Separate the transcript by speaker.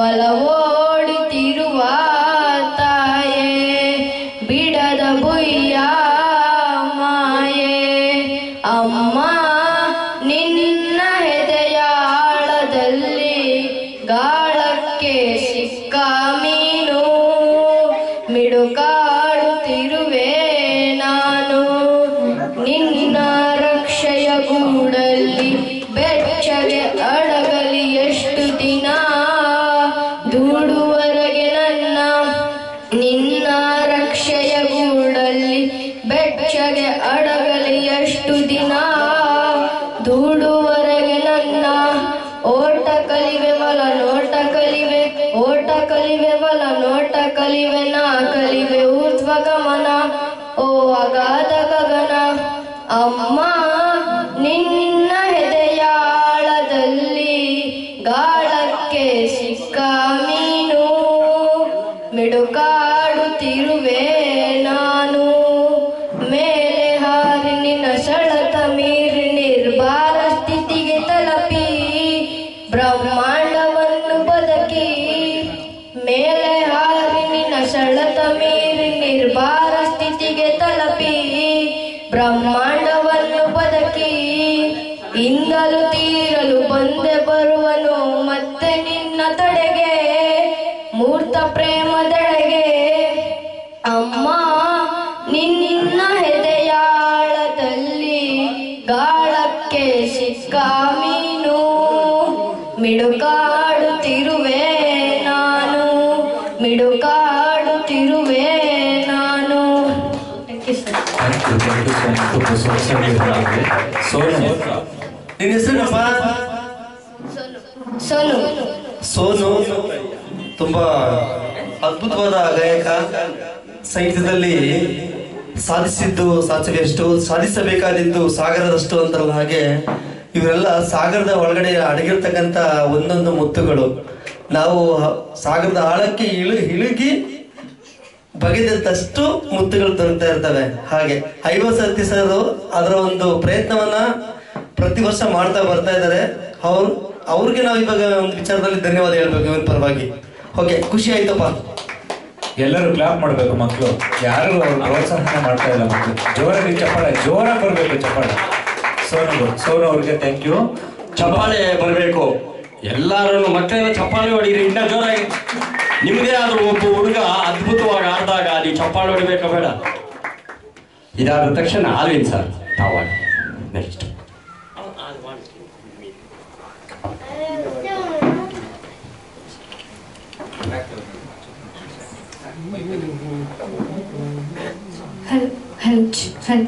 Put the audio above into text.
Speaker 1: ಒಲವೋಡುತ್ತಿರುವ ತಾಯೇ ಬಿಡದ ಬುಯ್ಯ ಮಾಯೆ ಅಮ್ಮ ನಿನ್ನ ಹೆದೆಯಾಳದಲ್ಲಿ ಗಾಳಕ್ಕೆ ಸಿಕ್ಕ ಮೀನು ಮಿಡುಕಾಡುತ್ತಿರುವೆ ನಾನು ನಿನ್ನ ರಕ್ಷೆಯ ಗೂಡಲ್ಲಿ ಬೆಚ್ಚಗೆ ಅಡಗಲಿ ಎಷ್ಟು ದಿನ ದೂಡುವರೆಗೆ ನನ್ನ ನಿನ್ನ ರಕ್ಷೆಯ ಗೂಡಲ್ಲಿ ಬೆಚ್ಚಗೆ ಅಡಗಲಿ ಎಷ್ಟು ದಿನ ದೂಡುವರೆಗೆ ನನ್ನ ಓಟ ಕಲಿವೆ ಬಲ ನೋಟ ಕಲಿವೆ ಓಟ ಕಲಿವೆ ಬಲ ನೋಟ ಕಲಿವೆ ನಾ ಕಲಿವೆ ಊರ್ಧ್ವ ಗಮನ ಓ ಅಗಾಧ ಗಗನ ಅಮ್ಮ ನಿನ್ನ ಹೆದೆಯಾಳದಲ್ಲಿ ಗಾಳಕ್ಕೆ ಸಿಕ್ಕ ಮೀನು ಮಿಡುಕಾಡುತ್ತಿರುವೆ ನಾನು ಮೇಲೆ ಹಾರಿ ನಿನ್ನ ಸೆಳೆತ ಮೀರಿ ನಿರ್ಭಾರ ಸ್ಥಿತಿಗೆ ತಲುಪಿ ಬ್ರಹ್ಮಾಂಡವನ್ನು ಬದುಕಿ ಮೇಲೆ ಹಾರಿ ನಿನ್ನ ಸೆಳೆತ ಮೀರಿ ನಿರ್ಭಾರ ಸ್ಥಿತಿಗೆ ತಲುಪಿ ಬ್ರಹ್ಮಾಂಡವನ್ನು ಬದುಕಿ ಇಂದಲು ತೀರಲು ಬಂದೆ ಬರುವನು ಮತ್ತೆ ನಿನ್ನ ತಡೆಗೆ ಮೂರ್ತ ಪ್ರೇಮದೆಡೆಗೆ ಅಮ್ಮ ನಿನ್ನ ಹೆದೆಯಾಳದಲ್ಲಿ ಗಾಳಕ್ಕೆ ಸಿಕ್ಕ ಮೀನು ಮಿಡುಕಾಡುತ್ತಿರುವೆ ನಾನು ಮಿಡುಕಾಡುತ್ತಿರುವೆ ನಾನು.
Speaker 2: ನಿನ್ನ ಹೆಸರೇನಪ್ಪ?
Speaker 1: ಸೋನು.
Speaker 2: ಸೋನು ತುಂಬಾ ಅದ್ಭುತವಾದ ಗಾಯಕ. ಸಂಗೀತದಲ್ಲಿ ಸಾಧಿಸಿದ್ದು ಸಾಚವೆಷ್ಟು, ಸಾಧಿಸಬೇಕಾದಿದ್ದು ಸಾಗರದಷ್ಟು ಅಂತಾರಲ್ಲ ಹಾಗೆ ಇವರೆಲ್ಲ ಸಾಗರದ ಒಳಗಡೆ ಅಡಗಿರ್ತಕ್ಕಂಥ ಒಂದೊಂದು ಮುತ್ತುಗಳು. ನಾವು ಸಾಗರದ ಆಳಕ್ಕೆ ಇಳುಗಿ ಬಗೆದಷ್ಟು ಮುತ್ತುಗಳು ದೊರಕ್ತಾ ಇರ್ತವೆ. ಹಾಗೆ 50 ಸತಿ ಸರ್ ಅದರ ಒಂದು ಪ್ರಯತ್ನವನ್ನ ಪ್ರತಿ ವರ್ಷ ಮಾಡ್ತಾ ಬರ್ತಾ ಇದ್ದಾರೆ. ಅವ್ರಿಗೆ ನಾವು ಇವಾಗ ಒಂದು ವಿಚಾರದಲ್ಲಿ ಧನ್ಯವಾದ ಹೇಳ್ಬೇಕು ಇವನ್ ಪರವಾಗಿ. ಓಕೆ, ಖುಷಿ ಆಯ್ತಪ್ಪ.
Speaker 3: ಎಲ್ಲರೂ ಕ್ಲಾಪ್ ಮಾಡಬೇಕು ಮಕ್ಕಳು, ಯಾರು ಪ್ರೋತ್ಸಾಹ ಮಾಡ್ತಾ ಇಲ್ಲ ಮಕ್ಕಳು. ಜೋರಾಗಿ ಚಪ್ಪಾಳೆ, ಜೋರಾಗಿ ಬರಬೇಕು ಚಪ್ಪಾಳೆ. ಸೋನು ಅವ್ರಿಗೆ ಥ್ಯಾಂಕ್ ಯು.
Speaker 4: ಚಪ್ಪಾಳೆ ಬರಬೇಕು ಎಲ್ಲರೂ, ಮಕ್ಕಳೆಲ್ಲ ಚಪ್ಪಾಳೆ ಹೊಡೀರಿ ಇನ್ನ ಜೋರಾಗಿ. ನಿಮಗೆ ಆದ್ರೂ ಒಬ್ಬ ಹುಡುಗ ಅದ್ಭುತವಾಗಿ ಆಡಿದಾಗ ನೀವು ಚಪ್ಪಾಳೆ ಹೊಡಿಬೇಕಾ ಬೇಡ? ಇದಾದ ತಕ್ಷಣ ಆಲ್ವಿನ್ ಸರ್ ತಾವಾಗ ನೆಕ್ಸ್ಟ್.
Speaker 1: help